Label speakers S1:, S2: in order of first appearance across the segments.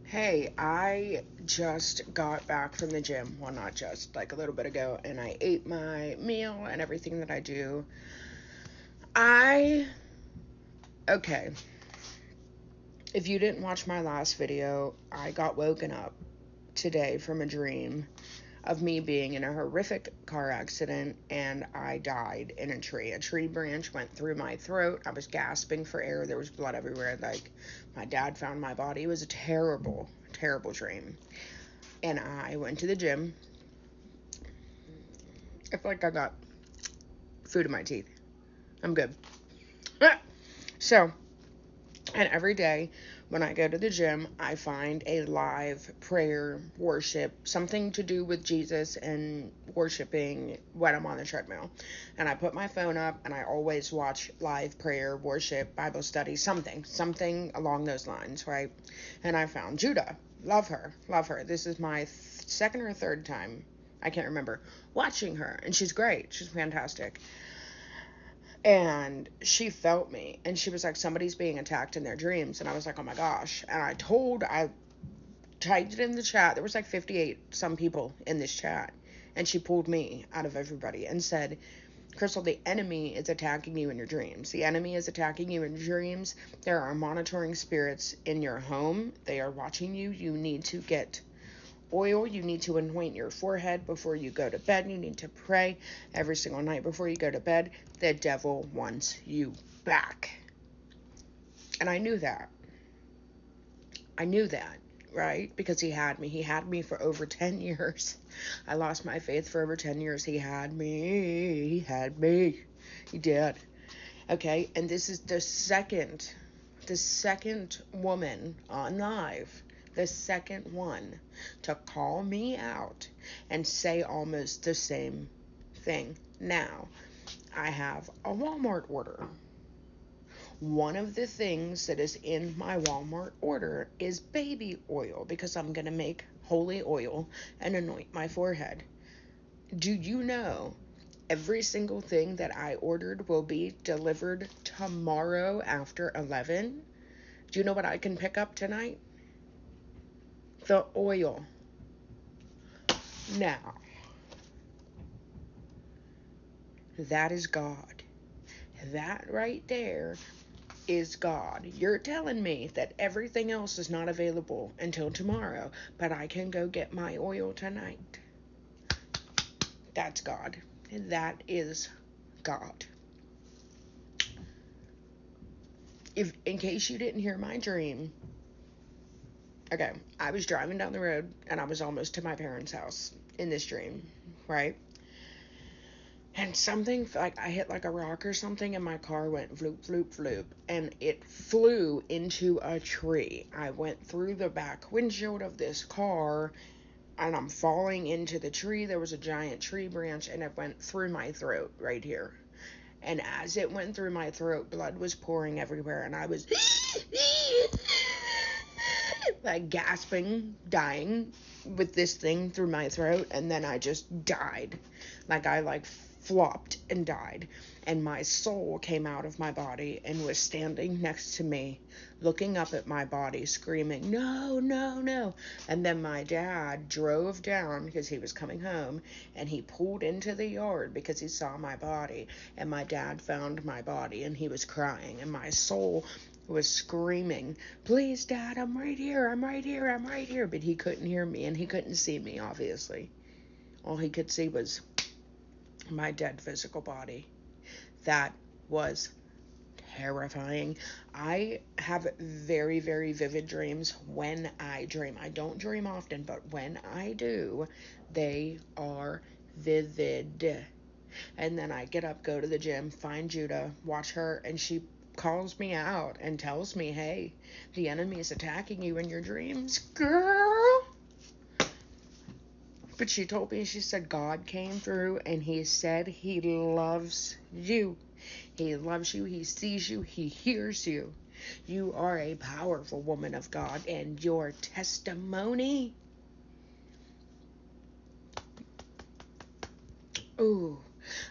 S1: Hey, I just got back from the gym. Well, not just, like a little bit ago, and I ate my meal and everything that I do. I, okay, if you didn't watch my last video, I got woken up today from a dream of me being in a horrific car accident and I died in a tree. A tree branch went through my throat. I was gasping for air. There was blood everywhere. Like, my dad found my body. It was a terrible, terrible dream. And I went to the gym. I feel like I got food in my teeth. I'm good. So, and every day when I go to the gym, I find a live prayer, worship, something to do with Jesus and worshiping when I'm on the treadmill. And I put my phone up and I always watch live prayer, worship, Bible study, something along those lines, right? And I found Judah. Love her, love her. This is my second or third time, I can't remember, watching her. And she's great. She's fantastic. And she felt me, and she was like, somebody's being attacked in their dreams. And I was like, oh my gosh. And I typed it in the chat. There was like 58 some people in this chat, and she pulled me out of everybody and said, Crystal, the enemy is attacking you in your dreams. The enemy is attacking you in your dreams. There are monitoring spirits in your home. They are watching you. You need to get oil. You need to anoint your forehead before you go to bed. You need to pray every single night before you go to bed. The devil wants you back. And I knew that. I knew that, right? Because he had me. He had me for over 10 years. I lost my faith for over 10 years. He had me. He had me. He did. Okay, and this is the second woman on live, the second one to call me out and say almost the same thing. Now, I have a Walmart order. One of the things that is in my Walmart order is baby oil because I'm going to make holy oil and anoint my forehead. Do you know every single thing that I ordered will be delivered tomorrow after 11? Do you know what I can pick up tonight? The oil. Now, that is God. That right there is God. You're telling me that everything else is not available until tomorrow, but I can go get my oil tonight. That's God. That is God. If, in case you didn't hear my dream, okay, I was driving down the road and I was almost to my parents' house in this dream, right? And something, like I hit like a rock or something, and my car went floop, floop, floop, and it flew into a tree. I went through the back windshield of this car, and I'm falling into the tree. There was a giant tree branch, and it went through my throat right here. And as it went through my throat, blood was pouring everywhere, and I was like gasping, dying with this thing through my throat, and then I just died. I flopped and died, and my soul came out of my body and was standing next to me, looking up at my body, screaming, no, no, no. And then my dad drove down because he was coming home, and he pulled into the yard because he saw my body, and my dad found my body, and he was crying, and my soul was screaming, please, Dad, I'm right here, I'm right here, I'm right here. But he couldn't hear me, and he couldn't see me, obviously. All he could see was my dead physical body. That was terrifying. I have very, very vivid dreams when I dream. I don't dream often, but when I do, they are vivid. And then I get up, go to the gym, find Judah, watch her, and she calls me out and tells me, hey, the enemy is attacking you in your dreams, girl. But she told me, she said, God came through and he said he loves you. He loves you. He sees you. He hears you. You are a powerful woman of God, and your testimony, ooh,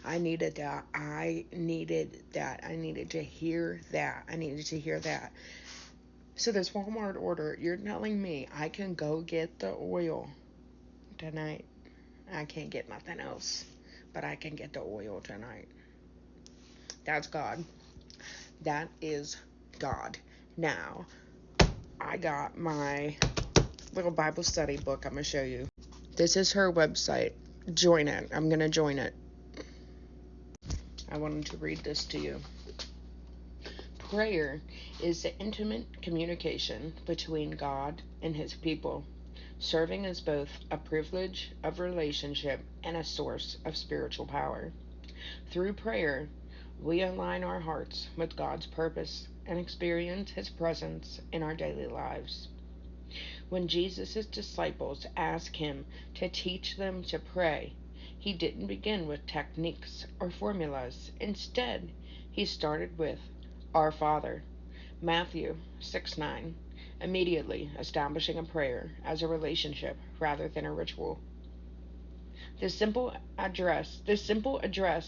S1: I needed that. I needed that. I needed to hear that. I needed to hear that. So this Walmart order, you're telling me I can go get the oil tonight? I can't get nothing else, but I can get the oil tonight. That's God. That is God. Now, I got my little Bible study book I'm going to show you. This is her website. Join it. I'm going to join it. I wanted to read this to you. Prayer is the intimate communication between God and his people, serving as both a privilege of relationship and a source of spiritual power. Through prayer, we align our hearts with God's purpose and experience his presence in our daily lives. When Jesus' disciples asked him to teach them to pray, he didn't begin with techniques or formulas. Instead, he started with Our Father, Matthew 6:9, immediately establishing a prayer as a relationship rather than a ritual. This simple address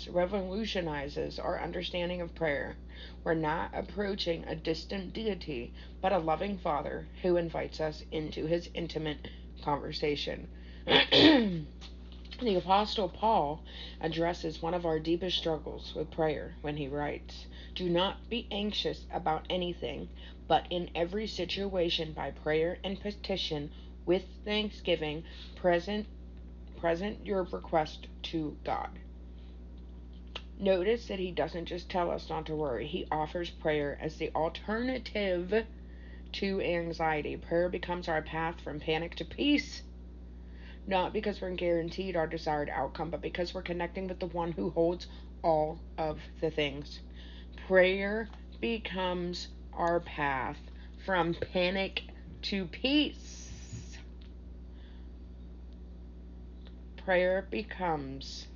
S1: revolutionizes our understanding of prayer. We're not approaching a distant deity, but a loving Father who invites us into his intimate conversation. The Apostle Paul addresses one of our deepest struggles with prayer when he writes, "Do not be anxious about anything, but in every situation by prayer and petition with thanksgiving present your request to God." Notice that he doesn't just tell us not to worry, he offers prayer as the alternative to anxiety. Prayer becomes our path from panic to peace. Not because we're guaranteed our desired outcome, but because we're connecting with the one who holds all of the things. Prayer becomes our path from panic to peace. Prayer becomes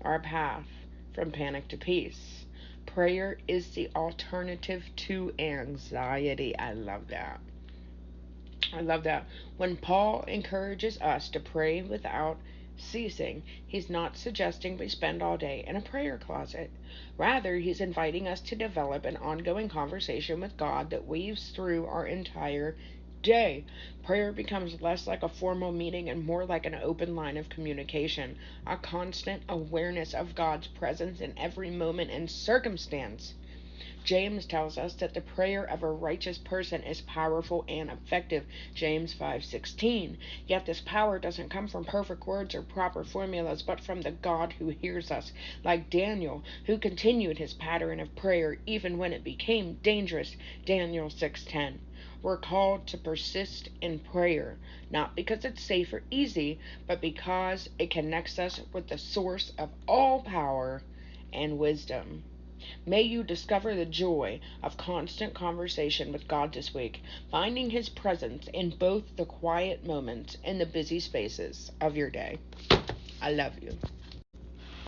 S1: our path from panic to peace. Prayer is the alternative to anxiety. I love that. When Paul encourages us to pray without ceasing, he's not suggesting we spend all day in a prayer closet. Rather, he's inviting us to develop an ongoing conversation with God that weaves through our entire day. Prayer becomes less like a formal meeting and more like an open line of communication, a constant awareness of God's presence in every moment and circumstance. James tells us that the prayer of a righteous person is powerful and effective, James 5:16. Yet this power doesn't come from perfect words or proper formulas, but from the God who hears us, like Daniel, who continued his pattern of prayer even when it became dangerous, Daniel 6:10. We're called to persist in prayer, not because it's safe or easy, but because it connects us with the source of all power and wisdom. May you discover the joy of constant conversation with God this week, finding his presence in both the quiet moments and the busy spaces of your day. I love you.